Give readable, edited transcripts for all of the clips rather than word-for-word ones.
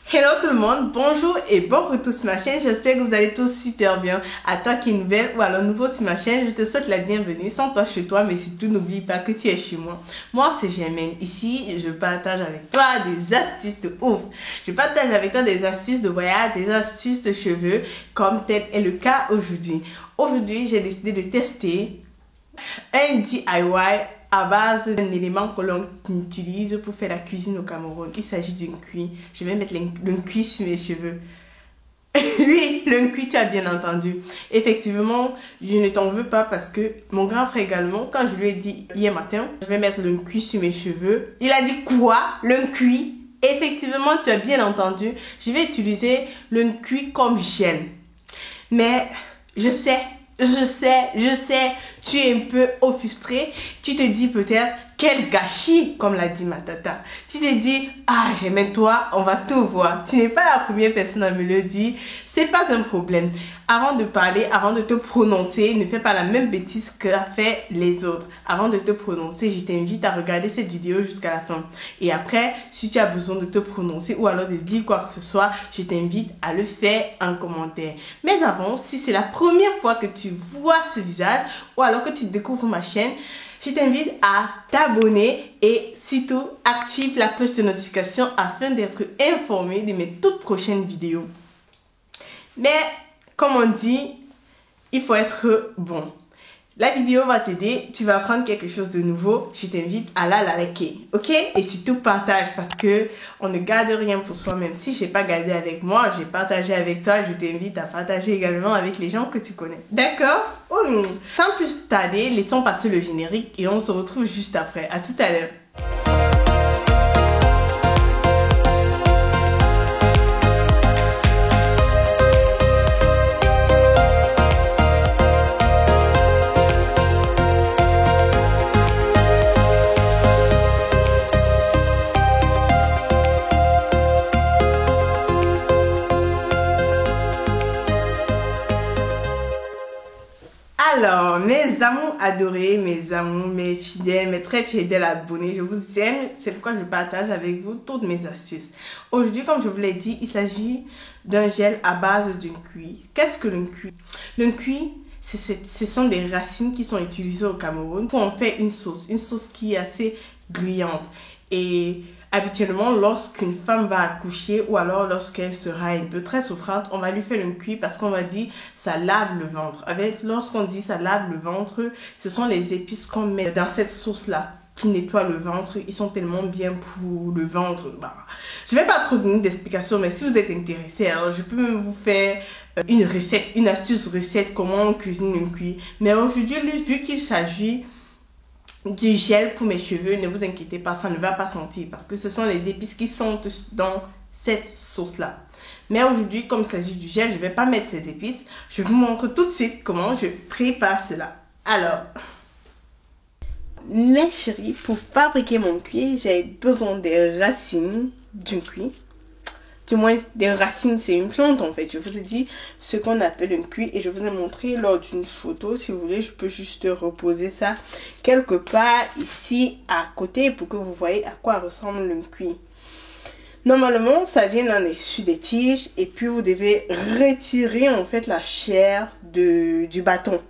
Hello tout le monde, bonjour et bon retour sur ma chaîne, j'espère que vous allez tous super bien. À toi qui es nouvelle ou alors nouveau sur ma chaîne, je te souhaite la bienvenue, sans toi chez toi, mais surtout n'oublie pas que tu es chez moi. Moi c'est Germaine, ici je partage avec toi des astuces de ouf. Je partage avec toi des astuces de voyage, des astuces de cheveux, comme tel est le cas aujourd'hui. Aujourd'hui j'ai décidé de tester un DIY à base d'un élément que l'on utilise pour faire la cuisine au Cameroun. Il s'agit d'une cuit. Je vais mettre le cuit sur mes cheveux. Oui, le cuit, tu as bien entendu. Effectivement, je ne t'en veux pas parce que mon grand frère également, quand je lui ai dit hier matin, je vais mettre le cuit sur mes cheveux, il a dit quoi? Le cuit? Effectivement, tu as bien entendu. Je vais utiliser le cuit comme gel. Mais je sais, tu es un peu offusqué. Tu te dis peut-être, quel gâchis, comme l'a dit ma tata. Tu te dis, ah, j'aime toi, on va tout voir. Tu n'es pas la première personne à me le dire. C'est pas un problème. Avant de parler, avant de te prononcer, ne fais pas la même bêtise qu'a fait les autres. Avant de te prononcer, je t'invite à regarder cette vidéo jusqu'à la fin. Et après, si tu as besoin de te prononcer ou alors de dire quoi que ce soit, je t'invite à le faire en commentaire. Mais avant, si c'est la première fois que tu vois ce visage ou alors que tu découvres ma chaîne, je t'invite à t'abonner et surtout active la cloche de notification afin d'être informé de mes toutes prochaines vidéos. Mais comme on dit, il faut être bon. La vidéo va t'aider, tu vas apprendre quelque chose de nouveau, je t'invite à la liker, ok? Et surtout partage parce que on ne garde rien pour soi, même si je n'ai pas gardé avec moi, j'ai partagé avec toi, je t'invite à partager également avec les gens que tu connais. D'accord? Sans plus tarder, laissons passer le générique et on se retrouve juste après. À tout à l'heure. Alors, mes amours adorés, mes amours, mes fidèles, mes très fidèles abonnés, je vous aime, c'est pourquoi je partage avec vous toutes mes astuces. Aujourd'hui, comme je vous l'ai dit, il s'agit d'un gel à base d'une cuit. Qu'est-ce que le cuit? Le cuit, ce sont des racines qui sont utilisées au Cameroun pour en faire une sauce qui est assez brillante. Et habituellement, lorsqu'une femme va accoucher ou alors lorsqu'elle sera un peu très souffrante, on va lui faire une cuit parce qu'on va dire ça lave le ventre. Lorsqu'on dit ça lave le ventre, ce sont les épices qu'on met dans cette sauce-là qui nettoient le ventre. Ils sont tellement bien pour le ventre. Je ne vais pas trop donner d'explications, mais si vous êtes intéressé, alors je peux même vous faire une recette, une astuce recette, comment on cuisine une cuit. Mais aujourd'hui, vu qu'il s'agit du gel pour mes cheveux, ne vous inquiétez pas, ça ne va pas sentir parce que ce sont les épices qui sont dans cette sauce là. Mais aujourd'hui, comme il s'agit du gel, je ne vais pas mettre ces épices. Je vous montre tout de suite comment je prépare cela. Alors, mes chéris, pour fabriquer mon cuir, j'ai besoin des racines d'une cuir. Du moins, des racines, c'est une plante en fait. Je vous ai dit ce qu'on appelle une cuir et je vous ai montré lors d'une photo. Si vous voulez, je peux juste reposer ça quelque part ici à côté pour que vous voyez à quoi ressemble une cuir. Normalement, ça vient sur des tiges et puis vous devez retirer en fait la chair du bâton.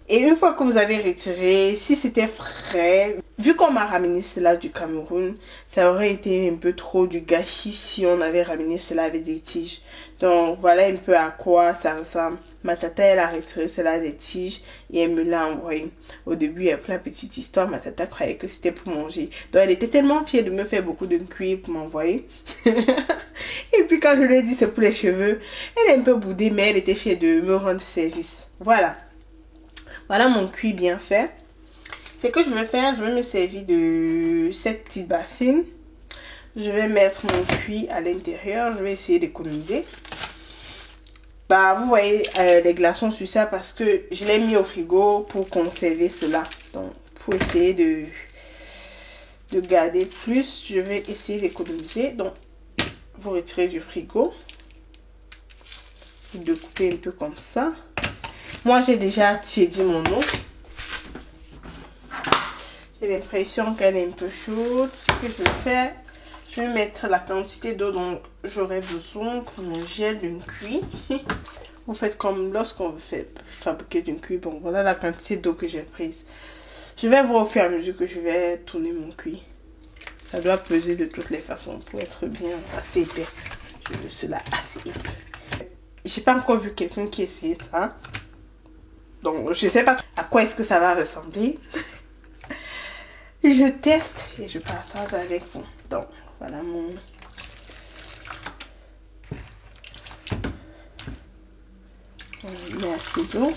Et une fois que vous avez retiré, si c'était frais, vu qu'on m'a ramené cela du Cameroun, ça aurait été un peu trop du gâchis si on avait ramené cela avec des tiges. Donc voilà un peu à quoi ça ressemble. Ma tata, elle a retiré cela des tiges et elle me l'a envoyé. Au début, après la petite histoire, ma tata croyait que c'était pour manger. Donc elle était tellement fière de me faire beaucoup de cuir pour m'envoyer. Et puis quand je lui ai dit c'est pour les cheveux, elle est un peu boudée, mais elle était fière de me rendre service. Voilà. Voilà mon cuir bien fait. Ce que je vais faire, je vais me servir de cette petite bassine. Je vais mettre mon cuir à l'intérieur. Je vais essayer d'économiser. Vous voyez les glaçons sur ça parce que je l'ai mis au frigo pour conserver cela. Donc, pour essayer de garder plus, je vais essayer d'économiser. Donc, vous retirez du frigo. De couper un peu comme ça. Moi, j'ai déjà tiédi mon eau. J'ai l'impression qu'elle est un peu chaude. Ce que je vais faire, Je vais mettre la quantité d'eau dont j'aurai besoin pour mon gel d'une cuit. En fait, comme lorsqu'on fait fabriquer d'une cuit, bon, voilà la quantité d'eau que j'ai prise. Je vais voir au fur et à mesure que je vais tourner mon cuit. Ça doit peser de toutes les façons pour être bien assez épais. Je veux cela assez épais. J'ai pas encore vu quelqu'un qui essaie ça. Donc, je sais pas à quoi est-ce que ça va ressembler. Je teste et je partage avec vous. Donc, voilà mon... On met assez d'eau.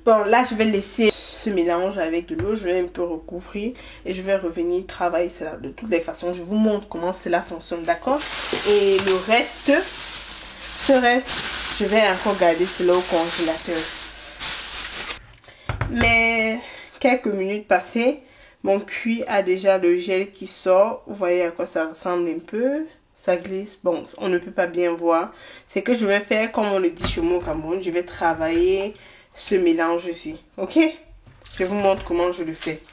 Bon, là, je vais laisser ce mélange avec de l'eau. Je vais un peu recouvrir et je vais revenir travailler cela. De toutes les façons, je vous montre comment cela fonctionne, d'accord? Et le reste, ce reste, je vais encore garder cela au congélateur. Mais quelques minutes passées, mon cuit a déjà le gel qui sort. Vous voyez à quoi ça ressemble un peu. Ça glisse. Bon, on ne peut pas bien voir. C'est que je vais faire comme on le dit chez moi au Cameroun. Je vais travailler ce mélange ici. Ok? Je vous montre comment je le fais.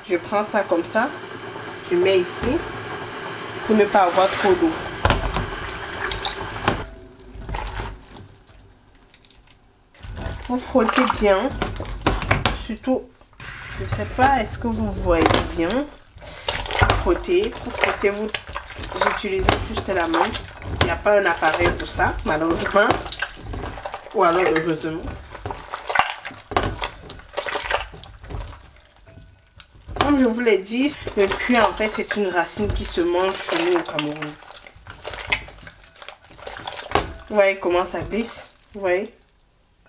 Je prends ça comme ça. Je mets ici pour ne pas avoir trop d'eau. Vous frottez bien. Surtout, je ne sais pas, est-ce que vous voyez bien? Pour frotter, vous utilisez juste la main. Il n'y a pas un appareil pour ça, malheureusement. Ou alors heureusement. Comme je vous l'ai dit, le cuit en fait c'est une racine qui se mange chez nous au Cameroun. Vous voyez comment ça glisse? Vous voyez?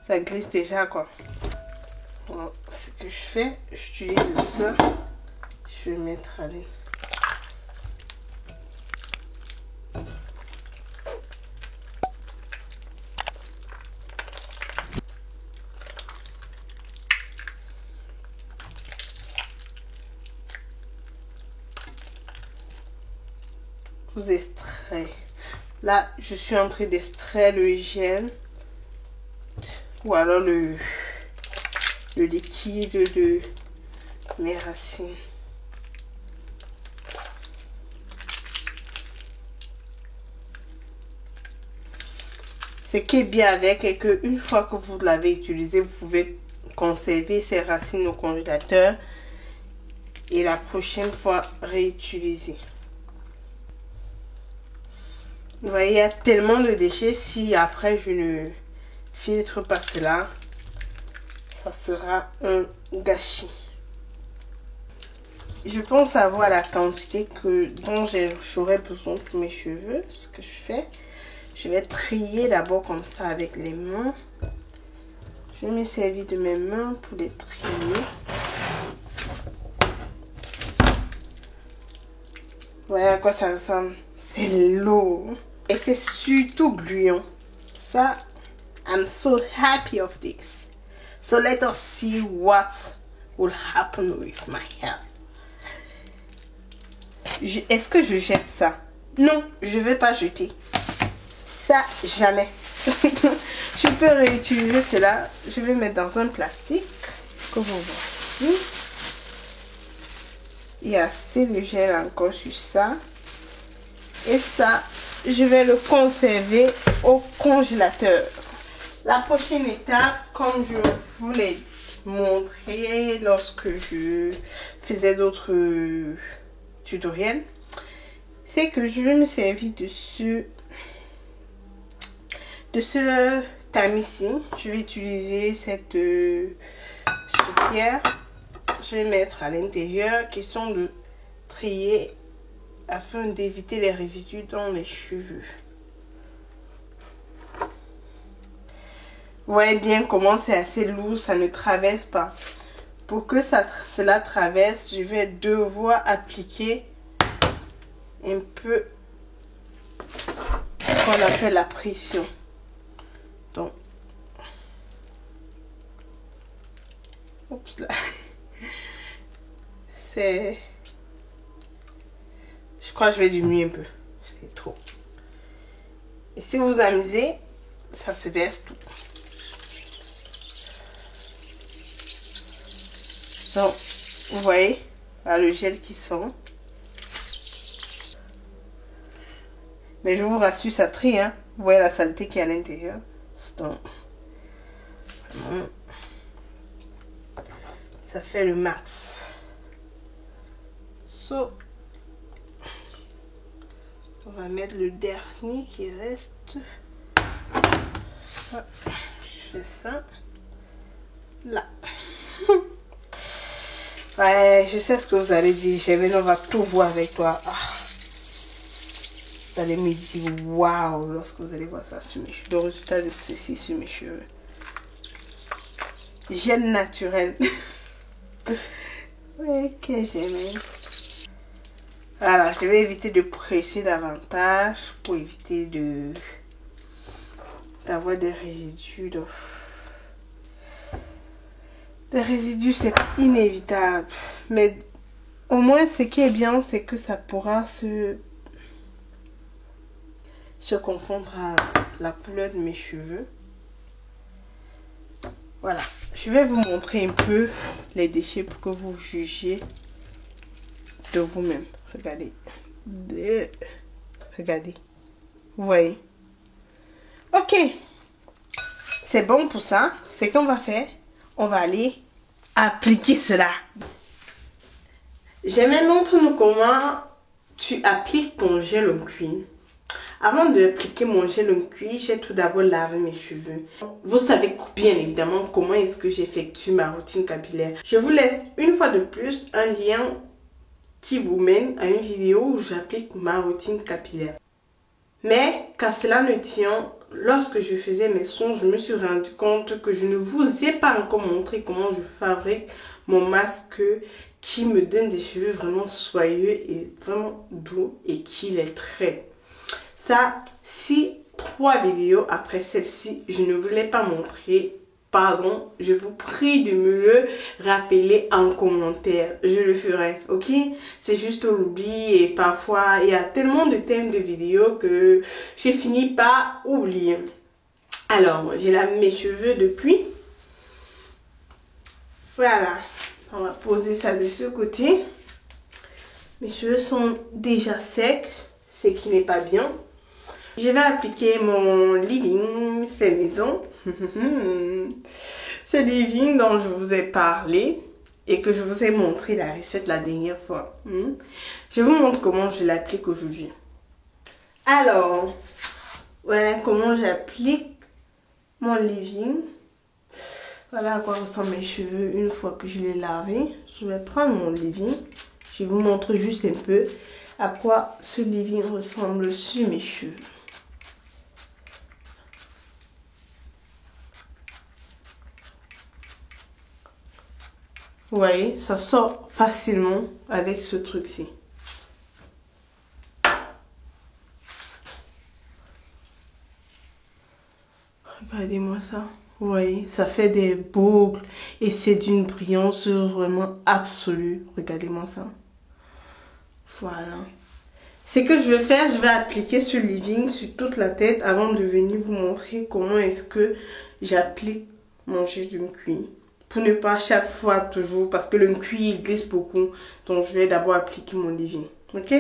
Ça glisse déjà quoi. Alors, ce que je fais, j'utilise ça. Je vais mettre allez. Vous extraire. Là, je suis en train d'extraire le gel ou alors le liquide de mes racines. Ce qui est bien avec est que une fois que vous l'avez utilisé, vous pouvez conserver ces racines au congélateur et la prochaine fois réutiliser. Vous voyez, il y a tellement de déchets. Si après je ne filtre pas cela, ça sera un gâchis. Je pense avoir la quantité dont j'aurais besoin pour mes cheveux. Ce que je fais, je vais trier d'abord comme ça avec les mains. Je vais me servir de mes mains pour les trier. Vous voyez à quoi ça ressemble? C'est lourd. Et c'est surtout gluant. Ça, I'm so happy of this. So let us see what will happen with my hair. Est-ce que je jette ça? Non, je ne vais pas jeter. Ça, jamais. Je peux réutiliser cela. Je vais mettre dans un plastique. Comme on voit ici. Il y a assez de gel encore sur ça. Et ça, je vais le conserver au congélateur. La prochaine étape, comme je vous l'ai montré lorsque je faisais d'autres tutoriels, c'est que je vais me servir de ce tamis-ci. Je vais utiliser cette pierre. Je vais mettre à l'intérieur, question de trier afin d'éviter les résidus dans les cheveux. Vous voyez bien comment c'est assez lourd, ça ne traverse pas. Pour que cela traverse, je vais devoir appliquer un peu ce qu'on appelle la pression. Donc, oups là. C'est... Je crois que je vais diminuer un peu. C'est trop. Et si vous vous amusez, ça se verse tout. Donc, vous voyez, là, le gel qui sort. Mais je vous rassure, ça trie, hein. Vous voyez la saleté qui est à l'intérieur. Donc, vraiment, ça fait le max. So, on va mettre le dernier qui reste. Ça, je fais ça. Là. Ouais, je sais ce que vous allez dire. On va tout voir avec toi. Ah. Vous allez me dire waouh lorsque vous allez voir ça sur mes cheveux. Le résultat de ceci sur mes cheveux. Gel naturel. Ouais, que j'aime. Voilà, je vais éviter de presser davantage pour éviter d'avoir des résidus. Des résidus, c'est inévitable. Mais au moins, ce qui est bien, c'est que ça pourra se confondre à la couleur de mes cheveux. Voilà. Je vais vous montrer un peu les déchets pour que vous jugiez de vous-même. Regardez. Regardez. Vous voyez. Ok. C'est bon pour ça. Ce qu'on va faire, on va aller appliquer cela. J'aimerais montrer comment tu appliques ton gel en cuir. Avant d'appliquer mon gel en cuir, j'ai tout d'abord lavé mes cheveux. Vous savez bien évidemment comment est-ce que j'effectue ma routine capillaire. Je vous laisse une fois de plus un lien qui vous mène à une vidéo où j'applique ma routine capillaire. Mais qu'à cela ne tient, lorsque je faisais mes sons, je me suis rendu compte que je ne vous ai pas encore montré comment je fabrique mon masque qui me donne des cheveux vraiment soyeux et vraiment doux et qui les traite. Ça, si 3 vidéos après celle-ci, je ne vous l'ai pas montré, pardon, je vous prie de me le rappeler en commentaire. Je le ferai, ok? C'est juste l'oubli et parfois, il y a tellement de thèmes de vidéos que j'ai fini par oublier. Alors, j'ai lavé mes cheveux depuis. Voilà, on va poser ça de ce côté. Mes cheveux sont déjà secs, ce qui n'est pas bien. Je vais appliquer mon leave-in fait maison. Ce leave-in dont je vous ai parlé et que je vous ai montré la recette la dernière fois. Je vous montre comment je l'applique aujourd'hui. Alors, voilà comment j'applique mon leave-in. Voilà à quoi ressemblent mes cheveux une fois que je l'ai lavé. Je vais prendre mon leave-in. Je vous montre juste un peu à quoi ce leave-in ressemble sur mes cheveux. Vous voyez, ça sort facilement avec ce truc-ci. Regardez-moi ça. Vous voyez, ça fait des boucles et c'est d'une brillance vraiment absolue. Regardez-moi ça. Voilà. Ce que je vais faire, je vais appliquer ce leave-in sur toute la tête avant de venir vous montrer comment est-ce que j'applique mon gel de cuir. Pour ne pas chaque fois toujours, parce que le cuir glisse beaucoup. Donc je vais d'abord appliquer mon leave-in. Ok?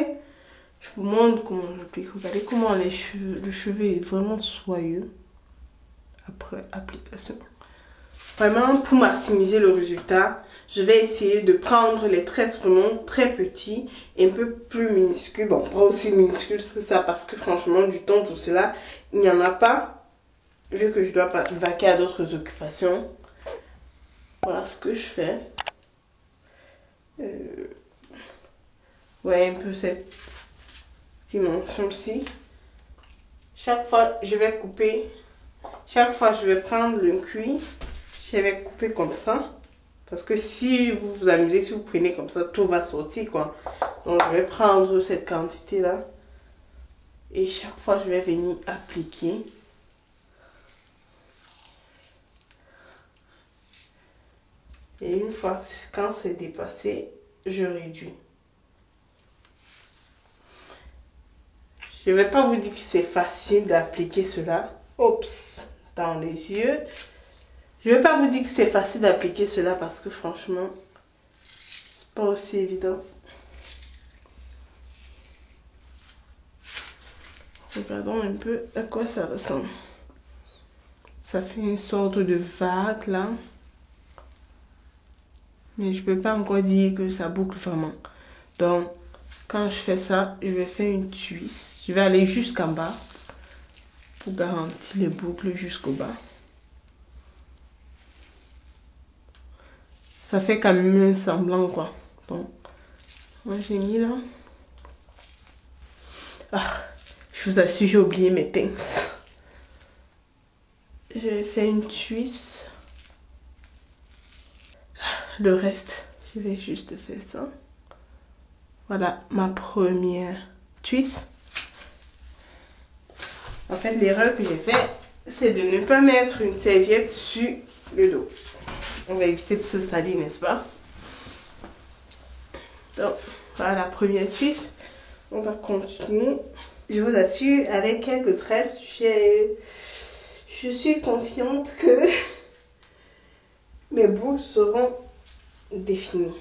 Je vous montre comment j'applique. Regardez comment le cheveu est vraiment soyeux après application. Vraiment, pour maximiser le résultat, je vais essayer de prendre les tresses vraiment très petits, un peu plus minuscules. Bon, pas aussi minuscules que ça, parce que franchement, du temps pour cela, il n'y en a pas. Vu que je dois vaquer à d'autres occupations. Voilà ce que je fais. Ouais, un peu cette dimension-ci. Chaque fois, je vais couper. Chaque fois, je vais prendre le cuir. Je vais couper comme ça. Parce que si vous vous amusez, si vous prenez comme ça, tout va sortir, quoi. Donc, je vais prendre cette quantité-là. Et chaque fois, je vais venir appliquer. Et une fois, quand c'est dépassé, je réduis. Je ne vais pas vous dire que c'est facile d'appliquer cela. Oups, dans les yeux. Je ne vais pas vous dire que c'est facile d'appliquer cela parce que franchement, pas aussi évident. Regardons un peu à quoi ça ressemble. Ça fait une sorte de vague là. Mais je peux pas encore dire que ça boucle vraiment. Donc, quand je fais ça, je vais faire une twist. Je vais aller jusqu'en bas pour garantir les boucles jusqu'au bas. Ça fait quand même un semblant quoi. Donc, moi j'ai mis là. Ah, je vous assure, j'ai oublié mes pinces. Je vais faire une twist. Le reste, je vais juste faire ça. Voilà ma première twist. En fait, l'erreur que j'ai faite, c'est de ne pas mettre une serviette sur le dos. On va éviter de se salir, n'est-ce pas? Donc, voilà la première twist. On va continuer. Je vous assure, avec quelques tresses, je suis confiante que mes boucles seront définies.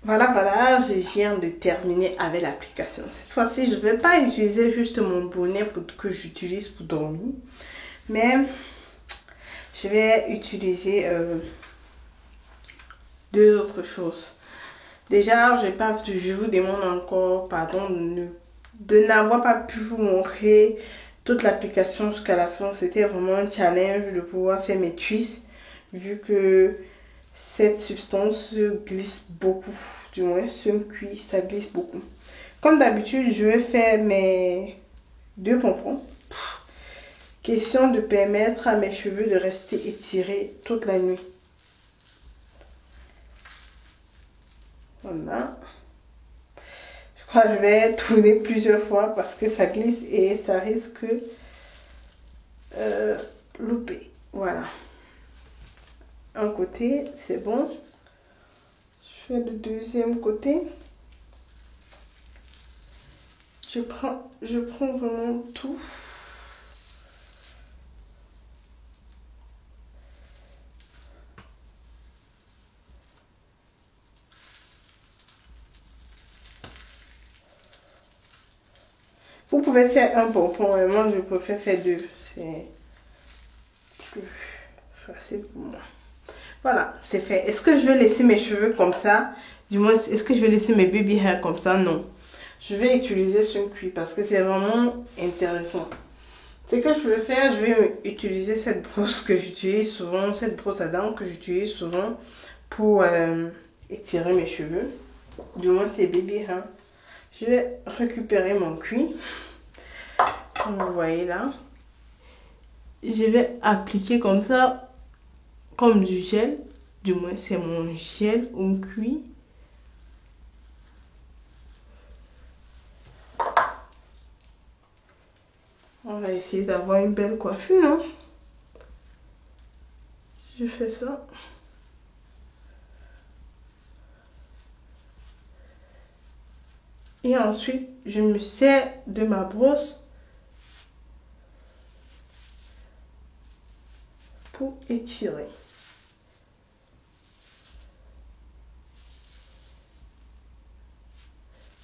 Voilà, je viens de terminer avec l'application. Cette fois-ci, je ne vais pas utiliser juste mon bonnet que j'utilise pour dormir, mais je vais utiliser deux autres choses. Déjà, je vous demande encore pardon de n'avoir pas pu vous montrer toute l'application jusqu'à la fin. C'était vraiment un challenge de pouvoir faire mes twists, vu que cette substance glisse beaucoup. Du moins, ce cuir, ça glisse beaucoup. Comme d'habitude, je vais faire mes deux pompons. Question de permettre à mes cheveux de rester étirés toute la nuit. Voilà. Je crois que je vais tourner plusieurs fois parce que ça glisse et ça risque louper. Voilà. Un côté, c'est bon. Je fais le deuxième côté. Je prends vraiment tout. Vous pouvez faire un pompon, mais moi je préfère faire deux. C'est plus facile pour moi. Voilà, c'est fait. Est-ce que je vais laisser mes cheveux comme ça? Du moins, est-ce que je vais laisser mes baby hair comme ça? Non. Je vais utiliser ce cuir parce que c'est vraiment intéressant. Ce que je vais faire, je vais utiliser cette brosse que j'utilise souvent, cette brosse à dents que j'utilise souvent pour étirer mes cheveux. Du moins, c'est baby hair. Je vais récupérer mon cuir. Comme vous voyez là. Je vais appliquer comme ça, comme du gel. Du moins, c'est mon gel au cuir. On va essayer d'avoir une belle coiffure, hein. Je fais ça. Et ensuite, je me sers de ma brosse pour étirer.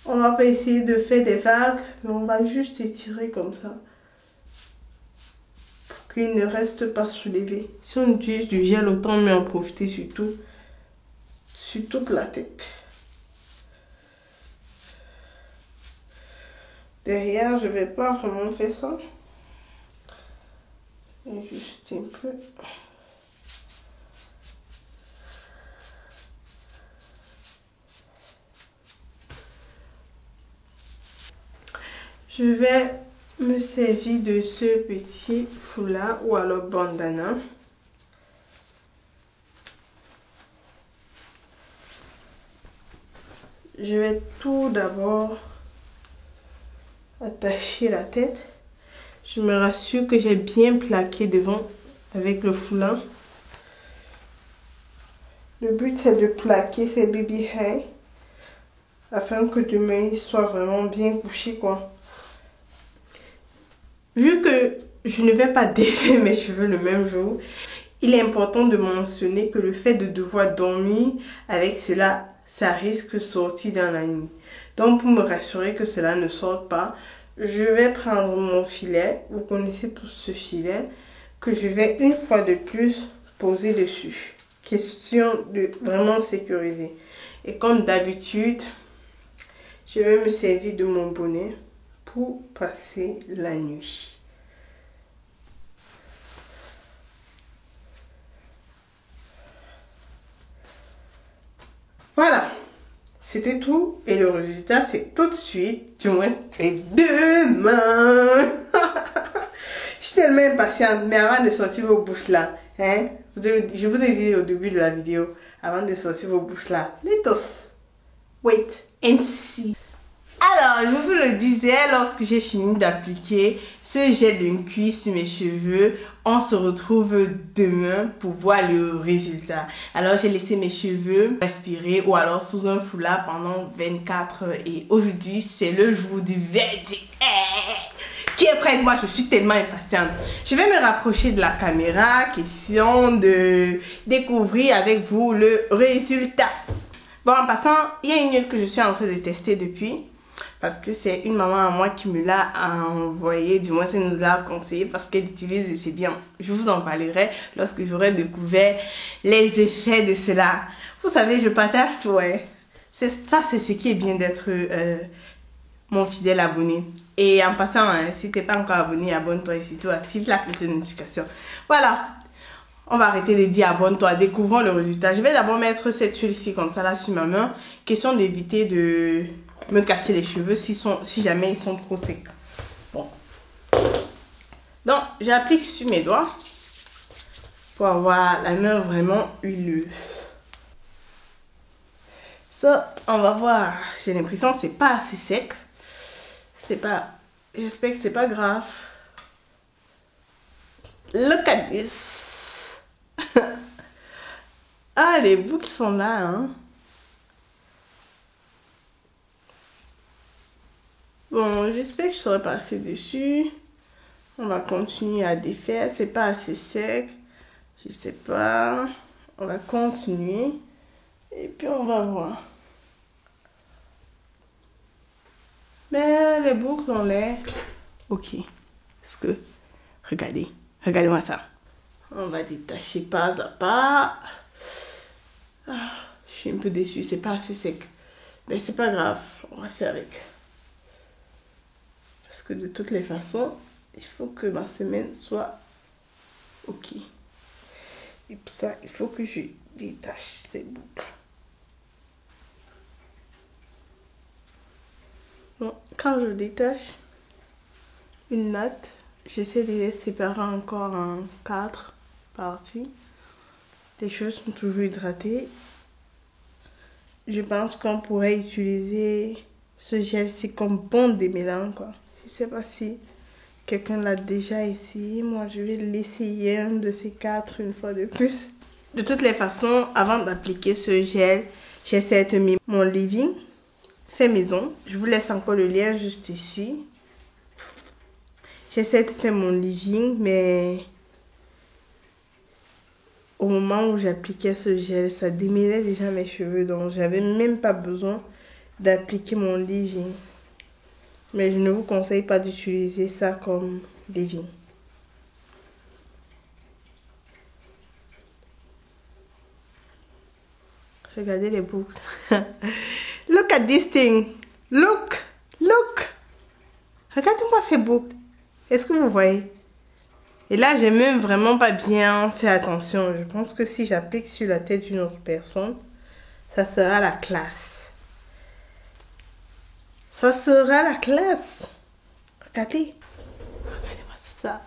On va pas essayer de faire des vagues, mais on va juste étirer comme ça. Pour qu'il ne reste pas soulevé. Si on utilise du gel, autant mieux en profiter sur toute la tête. Derrière, je vais pas vraiment faire ça. Et juste un peu. Je vais me servir de ce petit foulard ou alors bandana. Je vais tout d'abord attacher la tête. Je me rassure que j'ai bien plaqué devant avec le foulard. Le but c'est de plaquer ces baby hair afin que demain ils soient vraiment bien couchés quoi. Vu que je ne vais pas défaire mes cheveux le même jour, Il est important de mentionner que le fait de devoir dormir avec cela, ça risque de sortir dans la nuit. Donc, pour me rassurer que cela ne sorte pas, je vais prendre mon filet. Vous connaissez tous ce filet que je vais une fois de plus poser dessus. Question de vraiment sécuriser. Et comme d'habitude, je vais me servir de mon bonnet pour passer la nuit. Voilà, c'était tout et le résultat c'est tout de suite, du moins c'est demain. Je suis tellement impatiente, mais avant de sortir vos bouches là, hein, je vous ai dit au début de la vidéo, avant de sortir vos bouches là, let us wait and see. Alors, je vous le disais, lorsque j'ai fini d'appliquer ce gel d'une cuisse sur mes cheveux, on se retrouve demain pour voir le résultat. Alors, j'ai laissé mes cheveux respirer ou alors sous un foulard pendant 24 heures. Et aujourd'hui, c'est le jour du verdict. Qui est prêt? Moi, je suis tellement impatiente. Je vais me rapprocher de la caméra, question de découvrir avec vous le résultat. Bon, en passant, il y a une huile que je suis en train de tester depuis. Parce que c'est une maman à moi qui me l'a envoyé, du moins elle nous l'a conseillé parce qu'elle utilise et c'est bien. Je vous en parlerai lorsque j'aurai découvert les effets de cela. Vous savez, je partage tout, hein. C'est ce qui est bien d'être mon fidèle abonné. Et en passant, hein, si tu n'es pas encore abonné, abonne-toi et surtout active la cloche de notification. Voilà. On va arrêter de dire abonne-toi, découvrons le résultat. Je vais d'abord mettre cette huile-ci comme ça là sur ma main. Question d'éviter de me casser les cheveux si jamais ils sont trop secs. Bon. Donc, j'applique sur mes doigts pour avoir la main vraiment huileuse. Ça, on va voir. J'ai l'impression que c'est pas assez sec. J'espère que c'est pas grave. Look at this. Ah, les boucles sont là, hein. Bon, j'espère que je serai passé dessus. On va continuer à défaire. C'est pas assez sec. Je sais pas. On va continuer. Et puis on va voir. Mais les boucles ont l'air ok. Parce que, regardez-moi ça. On va détacher pas à pas. Ah, je suis un peu déçue. C'est pas assez sec. Mais c'est pas grave. On va faire avec. Parce que de toutes les façons, il faut que ma semaine soit ok. Et pour ça, il faut que je détache ces boucles. Bon, quand je détache une natte, j'essaie de les séparer encore en 4 parties. Les cheveux sont toujours hydratés. Je pense qu'on pourrait utiliser ce gel-ci comme bon démêlant, quoi. Je sais pas si quelqu'un l'a déjà essayé. Moi, je vais l'essayer un de ces 4 une fois de plus. De toutes les façons, avant d'appliquer ce gel, j'essaie de mettre mon leave-in fait maison. Je vous laisse encore le lien juste ici. J'essaie de faire mon leave-in, mais au moment où j'appliquais ce gel, ça démêlait déjà mes cheveux. Donc, j'avais même pas besoin d'appliquer mon leave-in. Mais je ne vous conseille pas d'utiliser ça comme leave-in. Regardez les boucles. Look at this thing. Look. Regardez-moi ces boucles. Est-ce que vous voyez? Et là, j'ai même vraiment pas bien fait attention. Je pense que si j'applique sur la tête d'une autre personne, ça sera la classe. Ça sera la classe. Regardez. Regardez-moi ça.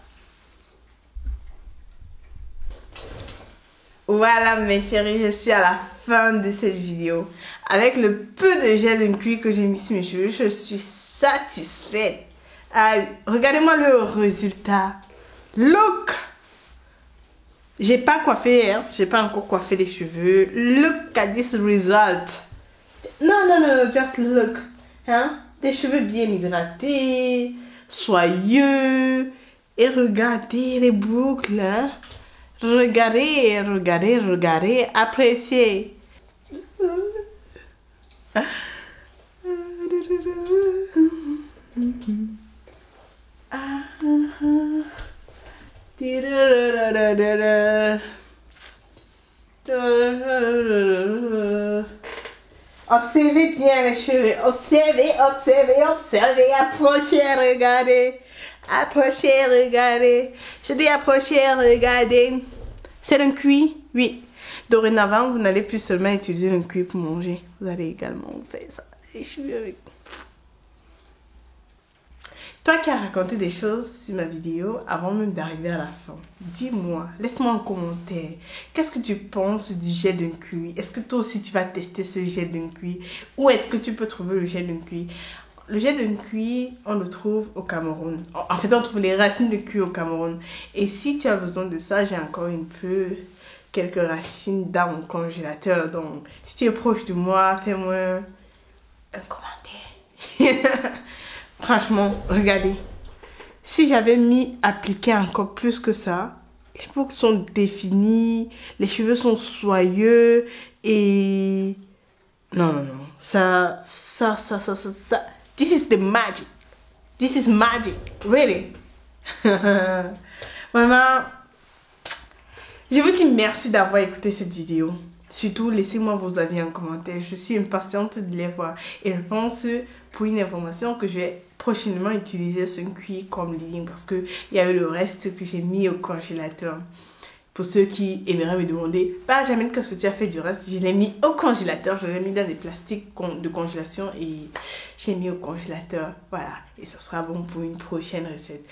Voilà mes chéris, je suis à la fin de cette vidéo. Avec le peu de gel d'une cuir que j'ai mis sur mes cheveux, je suis satisfaite. Regardez-moi le résultat. Look! J'ai pas coiffé, hein. J'ai pas encore coiffé les cheveux. Look at this result. Non, just look. Hein? Des cheveux bien hydratés, soyeux. Et regardez les boucles, hein? Regardez, regardez, regardez, appréciez. Observez bien les cheveux. Observez, observez, observez. Approchez, regardez. Approchez, regardez. Je dis approchez, regardez. C'est un cuir, oui. Dorénavant, vous n'allez plus seulement utiliser un cuir pour manger. Vous allez également faire ça. Les cheveux avec. Toi qui as raconté des choses sur ma vidéo avant même d'arriver à la fin, dis-moi, laisse-moi un commentaire. Qu'est-ce que tu penses du gel d'un cuir? Est-ce que toi aussi tu vas tester ce gel d'un cuir? Où est-ce que tu peux trouver le gel d'un cuir? Le gel d'un cuir, on le trouve au Cameroun. En fait, on trouve les racines de cuir au Cameroun. Et si tu as besoin de ça, j'ai encore quelques racines dans mon congélateur. Donc, si tu es proche de moi, fais-moi un commentaire. Franchement, regardez. Si j'avais appliqué encore plus que ça, les boucles sont définies, les cheveux sont soyeux et... Non. Ça. This is the magic. This is magic. Really. Vraiment, je vous dis merci d'avoir écouté cette vidéo. Surtout, laissez-moi vos avis en commentaire. Je suis impatiente de les voir. Et je pense, pour une information, que je vais prochainement utiliser ce cuir comme ligne parce qu'il y avait le reste que j'ai mis au congélateur. Pour ceux qui aimeraient me demander, Jamine, qu'est-ce que tu as fait du reste? Je l'ai mis au congélateur. Je l'ai mis dans des plastiques de congélation et j'ai mis au congélateur. Voilà. Et ça sera bon pour une prochaine recette.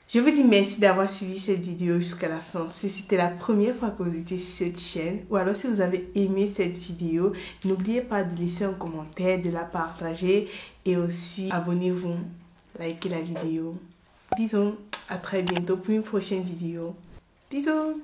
Je vous dis merci d'avoir suivi cette vidéo jusqu'à la fin. Si c'était la première fois que vous étiez sur cette chaîne ou alors si vous avez aimé cette vidéo, n'oubliez pas de laisser un commentaire, de la partager et aussi abonnez-vous, likez la vidéo. Bisous, à très bientôt pour une prochaine vidéo. Bisous.